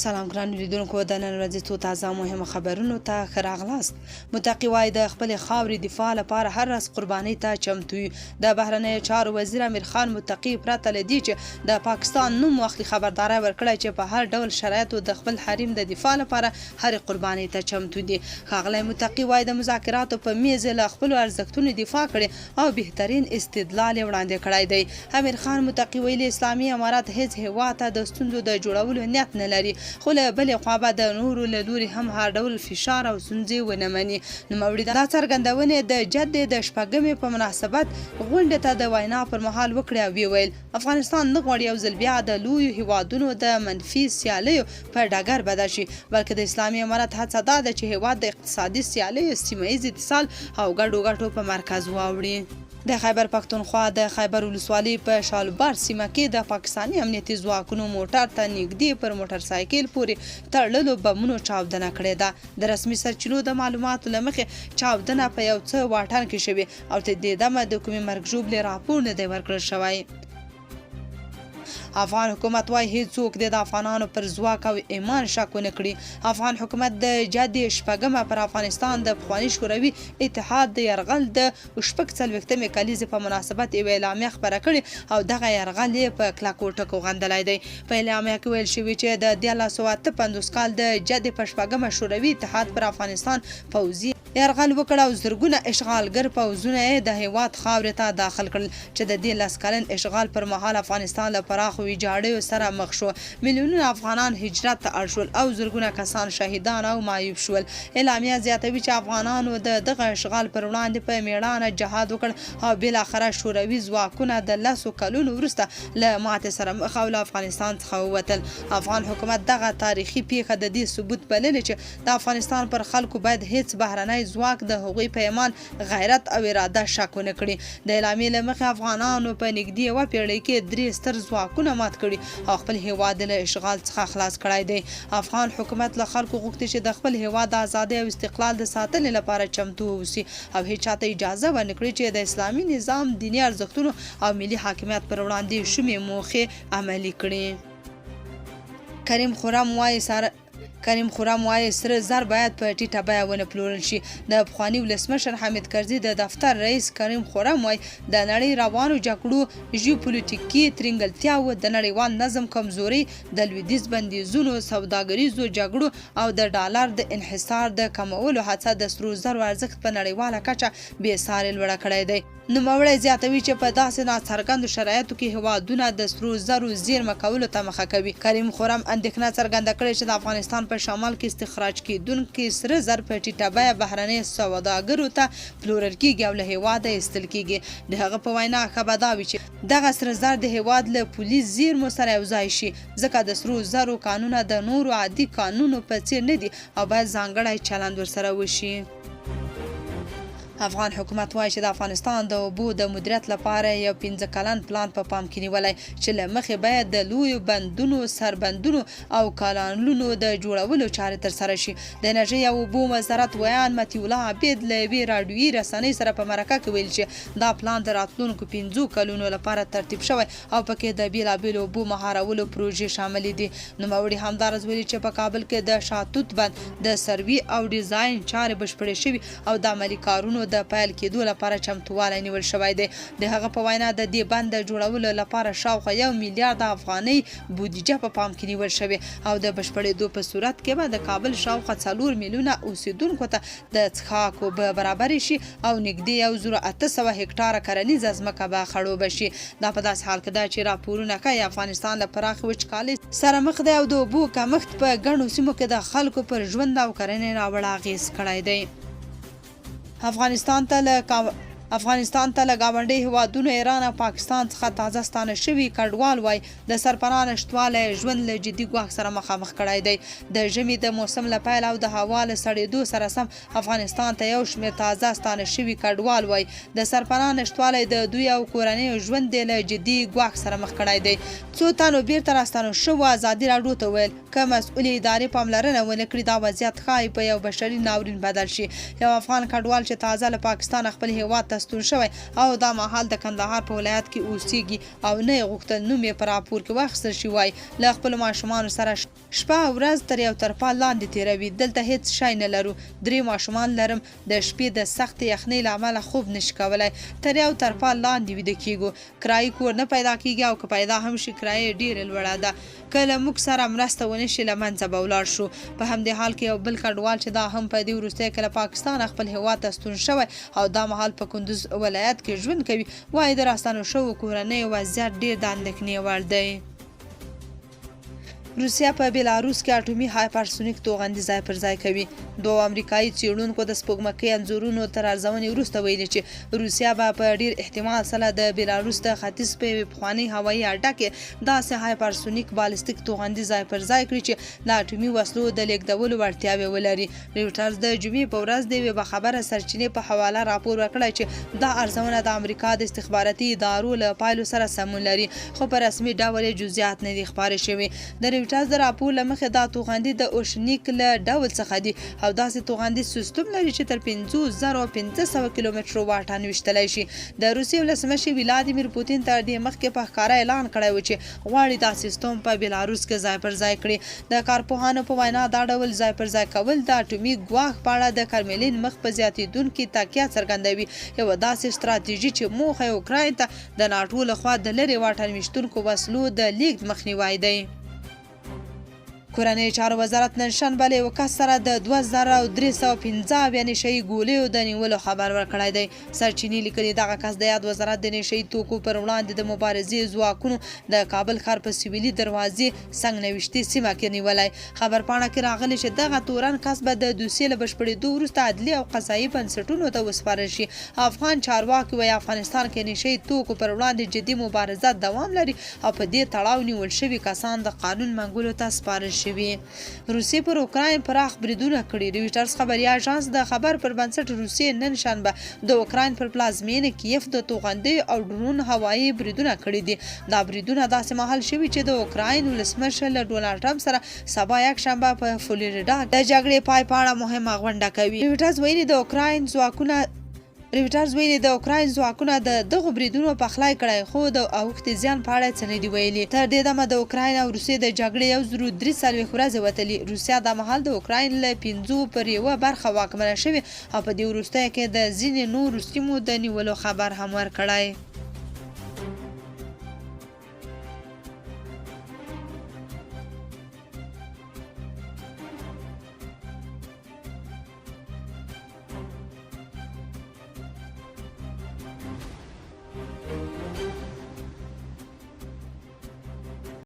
سلام ګران لیدونکو، د نن ورځې څو تازه مهمه خبرونو ته ښه راغلاست. متقي وایي د خپلې خاورې دفاع لپاره هر ورځ قربانۍ ته چمتو وي. د بهرنیو چارو وزیر امیر خان متقي پرته له دې چې د پاکستان نوم واخلي خبرداری ورکړی چې په هر ډول شرایطو د خپل حریم د دفاع لپاره هرې قربانۍ ته چمتو دي. ښاغلی متقي وایي د مذاکراتو په میز له خپلو ارزښتونو دفاع کړې او بهترین استدلال یې وړاندې کړی دی. امیر خان متقي ویلي اسلامي امارات هیڅ هیواد ته د ستونزو د جوړولو نیت نه لري، خو له بلې خوا به د نورو له لوري هم هر ډول فشار او ستونزې ونه مني. نوموړي دا څرګندونې د جدې د شپږمې په مناسبت غونډې ته د وینا پر مهال وکړې او ویل افغانستان نه غواړي یو ځل بیا د لویو هیوادونو د منفي سیالیو په ډګر بدل شي، بلکې د اسلامي امارت هڅه دا ده چې هیواد د اقتصادي سیالیو، سیمه ییز اتصال او ګډو ګټو په مرکز واوړي. د خیبر پښتونخوا د خیبر ولسوالۍ په شالبار سیمه کې د پاکستاني امنیتي ځواکونو موټر ته نږدې پر موټر سایکل پورې تړلو بمونو چاودنه کړې ده. د رسمي سرچینو د معلوماتو له مخې چاودنه په یو څه واټن کې شوې او تر دې دمه د کومې مرګ ژوبلې راپور نه دی ورکړل شوی. افغان حکومت وايي هیڅوک د افغانانو پر ځواک او ایمان شک ونه کړي. افغان حکومت د جدې شپږمه پر افغانستان د پخواني شوروي اتحاد د یرغل د شپږ څلوېښتمې کلیزې په مناسبت یوه اعلامیه خپره کړې او دغه یرغل یې په کلکو ټکو غندلی دی. په اعلامیه کې ویل شوي چې د 1958 کال د جدې په شپږمه شوروي اتحاد پر افغانستان پوځي یرغل وکړ او زرګونه اشغالګر پوځونه یې د هیواد خاورې ته داخل کړل چې د دې 10 کلن اشغال پر مهال افغانستان له پراخو ویجاړیو سره مخ شو. میلیونونه افغانان هجرت ته اړ شول او زرګونه کسان شهیدان او معیوب شول. اعلامیه زیاتوي چې افغانانو د دغه اشغال پر وړاندې په میړانه جهاد وکړ او بالاخره شوروي ځواکونه د 10 کلونو وروسته له ماتې سره مخ او له افغانستان څخه ووتل. افغان حکومت دغه تاریخي پیښه د دې ثبوت بللې چې د افغانستان پر خلکو باید هیڅ بهرنی ځواک د هغوی په ایمان، غیرت او اراده شک ونه کړي. د اعلامیې له مخې افغانانو په نږدې یوه پیړۍ کې 3 ستر ځواکونه مات کړي او خپل هیواد له اشغال څخه خلاص کړی دی. افغان حکومت له خلکو غوښتي چې د خپل هیواد د ازادۍ او استقلال د ساتنې لپاره چمتو واوسي او هیڅ چاته اجازه ونه کړي چې د اسلامي نظام، دیني ارزښتونو او ملي حاکمیت پر وړاندې شومې موخې عملي کړي. کریم خرم وایي سره زر باید په ټیټه بیه ونه پلورل شي. د پخواني ولسمشر حامد کرزي د دفتر رئیس کریم خرم وایي د نړۍ روانو جګړو، ژیوپولیټیکي ترنګلتیاوو، د نړیوال نظم کمزوري، د لویدیځ بندیزونو، سوداګریزو جګړو او د ډالر د انحصار د کمولو هڅه د سرو زرو ارزښت په نړیواله کچه بې ساري لوړه کړی دی. نوموړی زیاتوي چې په داسې ناڅرګندو شرایطو کې هیوادونه د سرو زرو زیرمه کولو ته مخه کوي. کریم خرم اندېښنه څرګنده کړې چې د افغانستان په شمال کې استخراج کېدونکي سره زر په ټیټه بیه بهرنۍ سوداګرو ته پلورل کېږي او له هیواده ایستل کېږي. د هغه په وینا ښه به دا وي چې دغه سره زر د هیواد له پولیس زیرمو سره یوځای شي، ځکه د سرو زرو قانونه د نورو عادي قانونو په څیر نه دي او باید ځانګړی چلند ورسره وشي. افغان حکومت وایي چې د افغانستان د اوبو د مدیریت لپاره یو 15 کلن پلان په پام کې نیولی چې له مخې باید د لویو بندونو، سربندونو او کانالونو د جوړولو چارې ترسره شي. د انرژۍ او اوبو وزارت ویان مطیع الله عبید له یوې راډیویي رسنۍ سره په مرکه کې ویل چې دا پلان د راتلونکو 15 کلونو لپاره ترتیب شوی او پکې د بیلابیلو اوبو مهارولو پروژې شاملې دي. نوموړي همداراز ویلي چې په کابل کې د شاتوت بند د سروي او ډیزاین چارې بشپړې شوي او د عملي کارونو د پیل کېدو لپاره چمتووالی نیول شوی دی. د هغه په وینا د دې بند د جوړولو لپاره شاوخوا 1 میلیارد افغانۍ بودیجه په پام کې نیول شوې او د بشپړېدو په صورت کې به د کابل شاوخوا 4 میلیونه اوسیدونکو ته د څښاک اوبه برابرې شي او نږدې 1800 هکټاره کرنیزه ځمکه به خړوبه شي. دا په داسې حال کې ده چې راپورونه ښایي افغانستان له پراخې وچکالۍ سره مخ دی او د اوبو کمښت په ګڼو سیمو کې د خلکو پر ژوند او کرنې ناوړه اغېز کړی دی. افغانستان ته له ګاونډي هیوادونو ایران او پاکستان څخه تازه ستانه شوي کډوال وایي د سرپناه نشتوالی ژوند له جدي ګواښ سره مخامخ کړی دی. د ژمي د موسم له پیل او د هوا له سړېدو سره سم افغانستان ته یو شمېر تازه ستانه شوي کډوال وایي د سرپناه نشتوالی د دوی او کورنیو ژوند له جدي ګواښ سره مخ کړی دی. څو تنو بیرته راستانه شوو ازادي راډیو ته ویل که مسؤلې ادارې پاملرنه ونه کړي دا وضعیت ښایي په یو بشري ناورین بدل شي. یو افغان کډوال چې تازه له پاکستان خپل هیواد ته ستون شوی او دا مهال د کندهار په ولایت کې اوسېږي او نه یې غوښتل نوم یې په راپور کې واخیستل شي، وایي له خپلو ماشومانو سره شپه او ورځ تر یو ترپا لاندې تیروي. دلته هیڅ شی نه لرو. 3 ماشومان لرم. د شپې د سخت یخنۍ له امله خوب نشي کولی. تر یو ترپا لاندې ویده کیږو. کرایي کور نه پیدا کیږي او که پیدا هم شي کرایه ډیره لوړه ده. که له موږ سره مرسته ونه شي له منځه به ولاړ شو. په همدې حال کې یو بل کډوال چې دا هم په دې وروستیو کې له پاکستان خپل هیواد ته ستون شوی او دا مهال په کندوز ولایت کې ژوند کوي وایي د راستنو شوو کورنیو وضعیت ډیر د اندېښنې وړ دی. روسیا په بیلاروس کې اټومي هایپرسونیک توغندي ځای پر ځای کوي. 2 امریکایي څېړونکو د سپوږمکۍ انځورونو تر ارزونې وروسته ویلي چې روسیا به په ډیر احتمال سره د بیلاروس د ختیځ په یوې پخوانۍ هوایي اډه کې داسې هایپرسونیک بالستیک توغندي ځای پر ځای کړي چې د اټومي وسلو د لیږدولو وړتیاوې ولري. رویټرز د جمعې په ورځ د یوې باخبره سرچینې په حواله راپور ورکړی چې دا ارزونه د امریکا د استخباراتي ادارو له پایلو سره سمون لري خو په رسمي ډول جزئیات نه دي خپاره شوي. د رویټرز د راپور له مخې دا توغندي د اوشنیک له ډول څخه دي او داسې توغندي سیستم لري چې تر 5500 کیلومترو واټن ویشتلی شي. د روسیې ولسمشر ولادیمیر پوتین تر دې مخکې په ښکاره اعلان کړی و چې غواړي دا سیستم په بیلاروس کې ځای پر ځای کړي. د کارپوهانو په وینا دا ډول ځای پر ځای کول د اټومي ګواښ په اړه د کرملین مخ په زیاتېدونکي تکیه څرګندوي. یوه داسې ستراتیژي چې موخه یې اوکراین ته د ناټو لخوا د لرې واټن ویشتونکو وسلو د لیږد مخنیوی دی. کورنۍ چارو وزارت نن شنبه له یو کس سره د 2315 نشهیي ګولیو د نیولو خبر ورکړی دی. سرچینې لیکلي دغه کس د یاد وزارت د نشهیي توکو پر وړاندې د مبارزې ځواکونو د کابل ښار په سویلي دروازې څنګ نوشتي سیمه کې نیولی. خبرپاڼه کې راغلی چې دغه تورن کس به د دوسیې له بشپړېدو وروسته عدلي او قضایي بنسټونو ته وسپارل شي. افغان چارواکي وایي افغانستان کې نشهیي توکو پر وړاندې جدي مبارزه دوام لري او په دې تړاو نیول شوي کسان د قانون منګولو ته سپارل شوي. روسیې پر اوکراین پراخ بریدونه کړي. رویټرز خبري اژانس د خبر پر بنسټ روسیې نن شنبه د اوکراین پر پلازمینه کیف د توغندي او ډرون هوایي بریدونه کړي دي. دا بریدونه داسې مهال شوي چې د اوکراین ولسمشر له ډونالډ ټرمپ سره سبا یک شنبه په فلوریډا د جګړې پای په اړه مهمه غونډه کوي. رویټرز ویلي د اوکراین ځواکونه د دغو بریدونو پخلی کړی خو د اوښتې زیان په اړه څه نه دي ویلي. تر دې دمه د اوکراین او روسیې د جګړې 1340 ورځې وتلي. روسیا د مهال د اوکراین له 5/1 برخه واکمنه شوې او په دې وروستیو کې د ځینې نورو سیمو د نیولو خبر هم ورکړی.